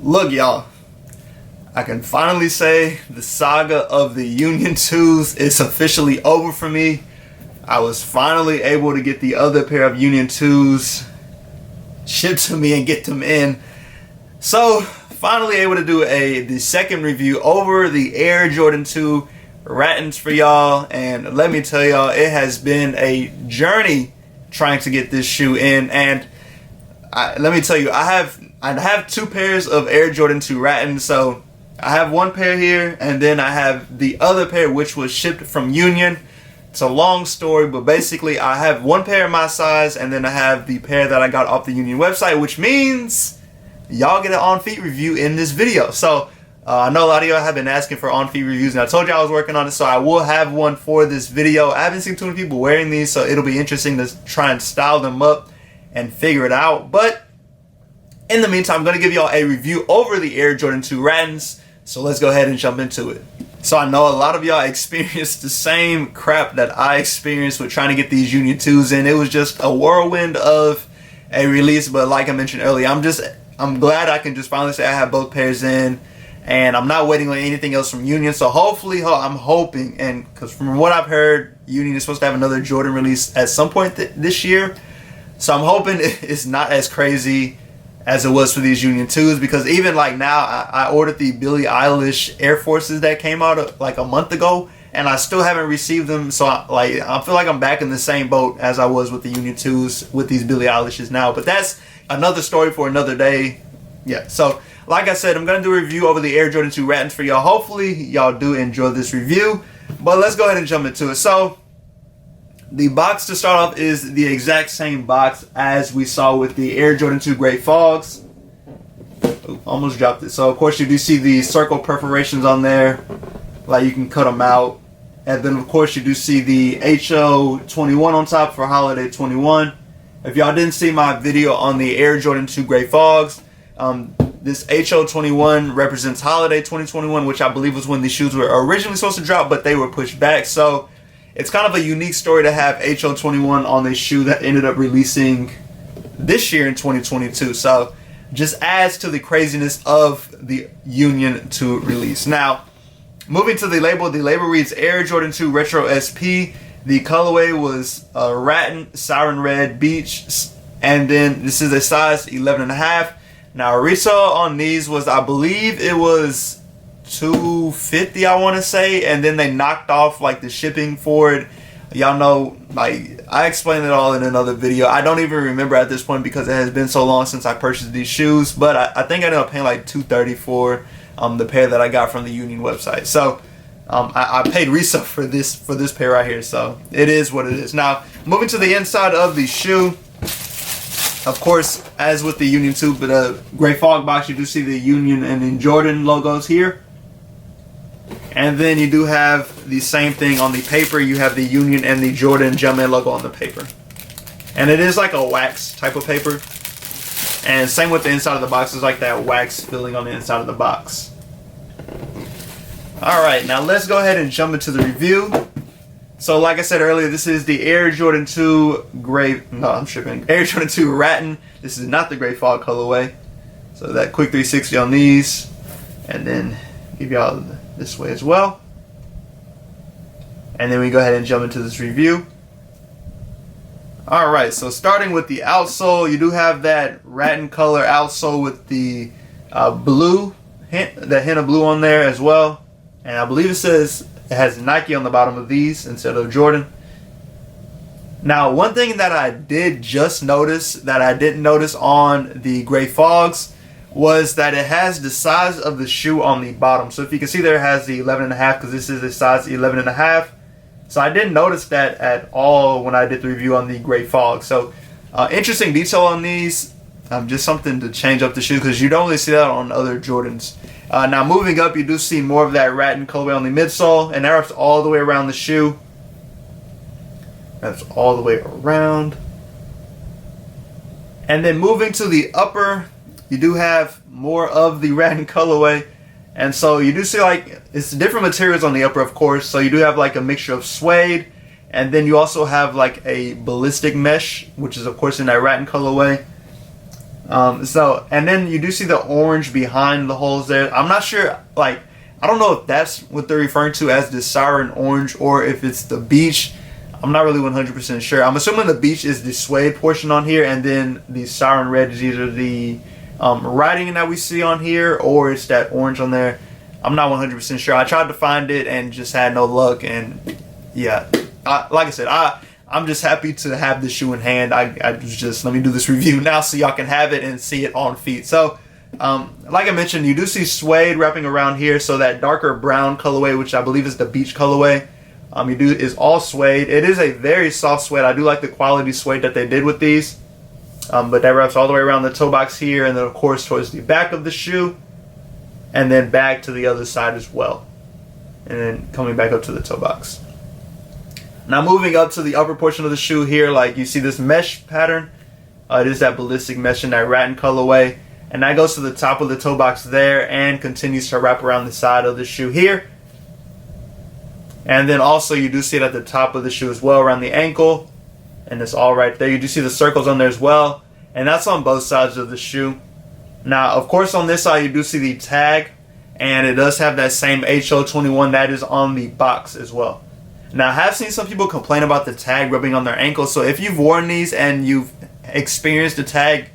Look, y'all, I can finally say the saga of the Union 2s is officially over for me. I was finally able to get the other pair of Union 2s shipped to me and get them in. So, finally able to do the second review over the Air Jordan 2 Rattans for y'all. And let me tell y'all, it has been a journey trying to get this shoe in. And let me tell you, I have two pairs of Air Jordan 2 Rattans. So I have one pair here, and then I have the other pair which was shipped from Union. It's a long story, but basically I have one pair my size, and then I have the pair that I got off the Union website, which means y'all get an on-feet review in this video. So I know a lot of y'all have been asking for on-feet reviews, and I told you I was working on it, so I will have one for this video. I haven't seen too many people wearing these, so it'll be interesting to try and style them up and figure it out. But in the meantime, I'm going to give y'all a review over the Air Jordan 2 Rattans, so let's go ahead and jump into it. So I know a lot of y'all experienced the same crap that I experienced with trying to get these Union 2s in. It was just a whirlwind of a release, but like I mentioned earlier, I'm glad I can just finally say I have both pairs in, and I'm not waiting on anything else from Union. So hopefully, I'm hoping, and because from what I've heard, Union is supposed to have another Jordan release at some point this year. So I'm hoping it's not as crazy as it was for these Union 2s, because even like now, I ordered the Billie Eilish Air Forces that came out like a month ago, and I still haven't received them. So I feel like I'm back in the same boat as I was with the Union 2s with these Billie Eilishes now. But that's another story for another day. Yeah, so like I said, I'm going to do a review over the Air Jordan 2 Rattans for y'all. Hopefully y'all do enjoy this review, but let's go ahead and jump into it. So the box to start off is the exact same box as we saw with the Air Jordan 2 Gray Fogs. Ooh, almost dropped it. So of course you do see the circle perforations on there, like you can cut them out. And then of course you do see the HO21 on top for Holiday 21. If y'all didn't see my video on the Air Jordan 2 Gray Fogs, this HO21 represents Holiday 2021, which I believe was when these shoes were originally supposed to drop, but they were pushed back. So it's kind of a unique story to have HO21 on this shoe that ended up releasing this year in 2022. So just adds to the craziness of the Union 2 release. Now, moving to the label reads Air Jordan 2 Retro SP. The colorway was Rattan, Siren Red, Beach, and then this is a size 11.5. Now, retail on these was, I believe it was $250, I want to say, and then they knocked off like the shipping for it. Y'all know, like, I explained it all in another video. I don't even remember at this point because it has been so long since I purchased these shoes, but I think I ended up paying like $230 for the pair that I got from the Union website. So I paid resale for this pair right here, so it is what it is. Now, moving to the inside of the shoe, of course, as with the Union 2, but a Gray Fog box, you do see the Union and the Jordan logos here. And then you do have the same thing on the paper. You have the Union and the Jordan Jumpman logo on the paper. And it is like a wax type of paper. And same with the inside of the box. It's like that wax filling on the inside of the box. Alright, now let's go ahead and jump into the review. So like I said earlier, this is the Air Jordan 2 Air Jordan 2 Rattan. This is not the Gray Fog colorway. So that quick 360 on these. And then give y'all this way as well. And then we go ahead and jump into this review. Alright, so starting with the outsole, you do have that Rattan color outsole with the blue hint, that hint of blue on there as well. And I believe it has Nike on the bottom of these instead of Jordan. Now, one thing that I did just notice that I didn't notice on the Gray Fogs was that it has the size of the shoe on the bottom. So if you can see there, it has the 11.5 because this is a size 11.5. So I didn't notice that at all when I did the review on the Gray Fog. So interesting detail on these. Just something to change up the shoe because you don't really see that on other Jordans. Now moving up, you do see more of that Rattan colorway on the midsole, and that wraps all the way around the shoe. That's all the way around. And then moving to the upper, you do have more of the Rattan colorway. And so you do see like it's different materials on the upper, of course. So you do have like a mixture of suede, and then you also have like a ballistic mesh, which is of course in that Rattan colorway. So, and then you do see the orange behind the holes there. I'm not sure, like, I don't know if that's what they're referring to as the siren orange or if it's the beach. I'm not really 100% sure. I'm assuming the beach is the suede portion on here, and then the siren red is either the writing that we see on here or it's that orange on there. I'm not 100% sure. I tried to find it and just had no luck. And yeah, like I said, I'm just happy to have the shoe in hand. I just, let me do this review now so y'all can have it and see it on feet. So, like I mentioned, you do see suede wrapping around here. So that darker brown colorway, which I believe is the beach colorway, is all suede. It is a very soft suede. I do like the quality suede that they did with these. But that wraps all the way around the toe box here, and then of course towards the back of the shoe, and then back to the other side as well, and then coming back up to the toe box. Now moving up to the upper portion of the shoe here, like you see this mesh pattern. It is that ballistic mesh in that Rattan colorway, and that goes to the top of the toe box there and continues to wrap around the side of the shoe here. And then also you do see it at the top of the shoe as well, around the ankle, and it's all right there. You do see the circles on there as well, and that's on both sides of the shoe. Now of course on this side you do see the tag, and it does have that same HO21 that is on the box as well. Now I have seen some people complain about the tag rubbing on their ankle, so if you've worn these and you've experienced the tag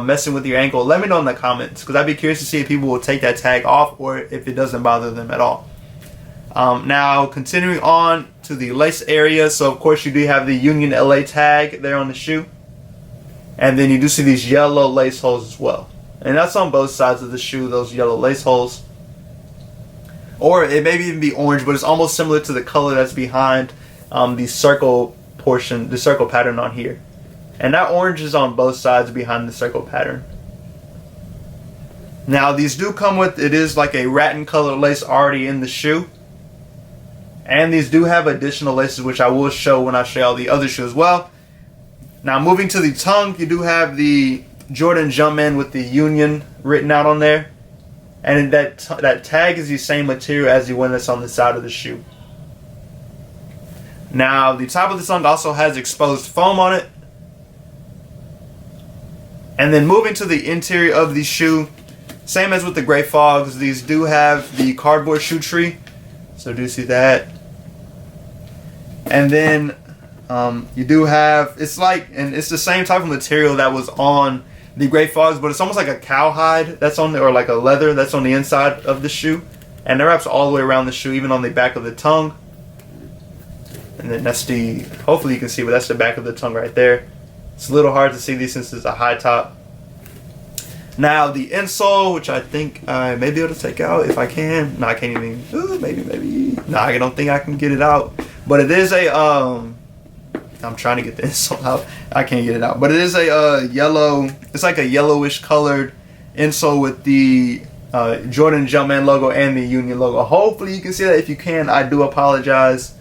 messing with your ankle, let me know in the comments, because I'd be curious to see if people will take that tag off or if it doesn't bother them at all. Now continuing on to the lace area, so of course you do have the Union LA tag there on the shoe, and then you do see these yellow lace holes as well, and that's on both sides of the shoe, those yellow lace holes, or it may even be orange, but it's almost similar to the color that's behind the circle portion, the circle pattern on here, and that orange is on both sides behind the circle pattern. Now these do come with, it is like a Rattan color lace already in the shoe. And these do have additional laces, which I will show when I show y'all the other shoe as well. Now moving to the tongue, you do have the Jordan Jumpman with the Union written out on there. And that tag is the same material as the one that's on the side of the shoe. Now the top of the tongue also has exposed foam on it. And then moving to the interior of the shoe, same as with the Gray Fogs, these do have the cardboard shoe tree. So do see that. And then you do have, it's like, and it's the same type of material that was on the Gray Fogs, but it's almost like a cowhide that's on the, or like a leather that's on the inside of the shoe, and it wraps all the way around the shoe, even on the back of the tongue. And then that's the, hopefully you can see, but that's the back of the tongue right there. It's a little hard to see these since it's a high top. Now the insole, which I think I may be able to take out if I can. No, I can't even. Maybe. No, I don't think I can get it out. But it is a I'm trying to get the insole out. I can't get it out. But it is a yellow. It's like a yellowish colored insole with the Jordan Jumpman logo and the Union logo. Hopefully you can see that. If you can, I do apologize.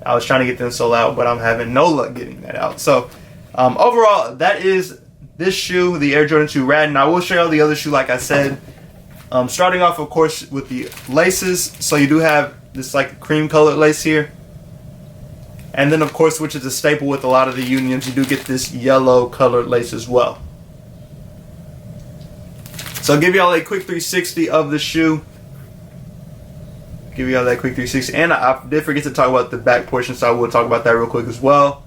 I was trying to get the insole out, but I'm having no luck getting that out. So overall, that is this shoe, the Air Jordan 2 Rattan. I will show you the other shoe, like I said. Starting off, of course, with the laces. So you do have this like cream colored lace here. And then, of course, which is a staple with a lot of the Unions, you do get this yellow colored lace as well. So I'll give y'all a quick 360 of the shoe. Give y'all that quick 360. And I did forget to talk about the back portion, so I will talk about that real quick as well.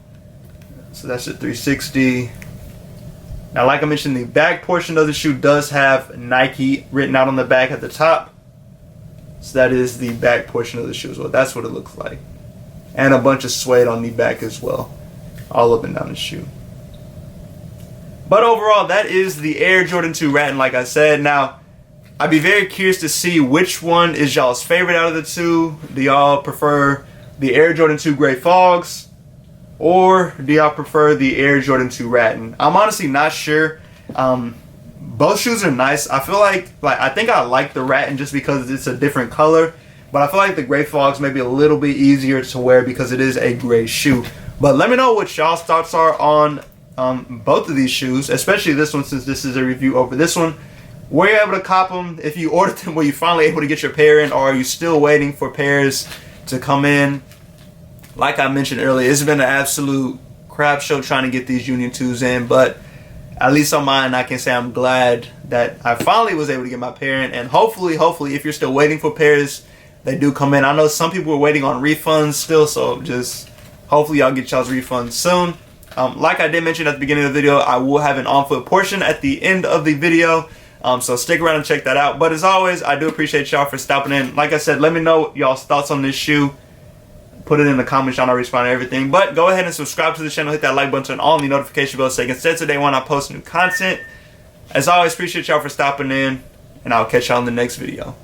So that's the 360. Now, like I mentioned, the back portion of the shoe does have Nike written out on the back at the top. So that is the back portion of the shoe as well. That's what it looks like. And a bunch of suede on the back as well. All up and down the shoe. But overall, that is the Air Jordan 2 Rattan, like I said. Now, I'd be very curious to see which one is y'all's favorite out of the two. Do y'all prefer the Air Jordan 2 Gray Fogs? Or do y'all prefer the Air Jordan 2 Rattan? I'm honestly not sure. Both shoes are nice. I feel like I think I like the Rattan just because it's a different color. But I feel like the Gray Fogs may be a little bit easier to wear because it is a gray shoe. But let me know what y'all's thoughts are on both of these shoes, especially this one, since this is a review over this one. Were you able to cop them? If you ordered them, were you finally able to get your pair in, or are you still waiting for pairs to come in? Like I mentioned earlier, it's been an absolute crap show trying to get these Union 2s in, but at least on mine, I can say I'm glad that I finally was able to get my pair in. And hopefully, if you're still waiting for pairs, they do come in. I know some people are waiting on refunds still, so just hopefully y'all get y'all's refunds soon. Like I did mention at the beginning of the video, I will have an on-foot portion at the end of the video. So stick around and check that out. But as always, I do appreciate y'all for stopping in. Like I said, let me know y'all's thoughts on this shoe. Put it in the comments. Y'all know I respond to everything. But go ahead and subscribe to the channel. Hit that like button, turn on the notification bell so you can stay today when I post new content. As always, appreciate y'all for stopping in. And I'll catch y'all in the next video.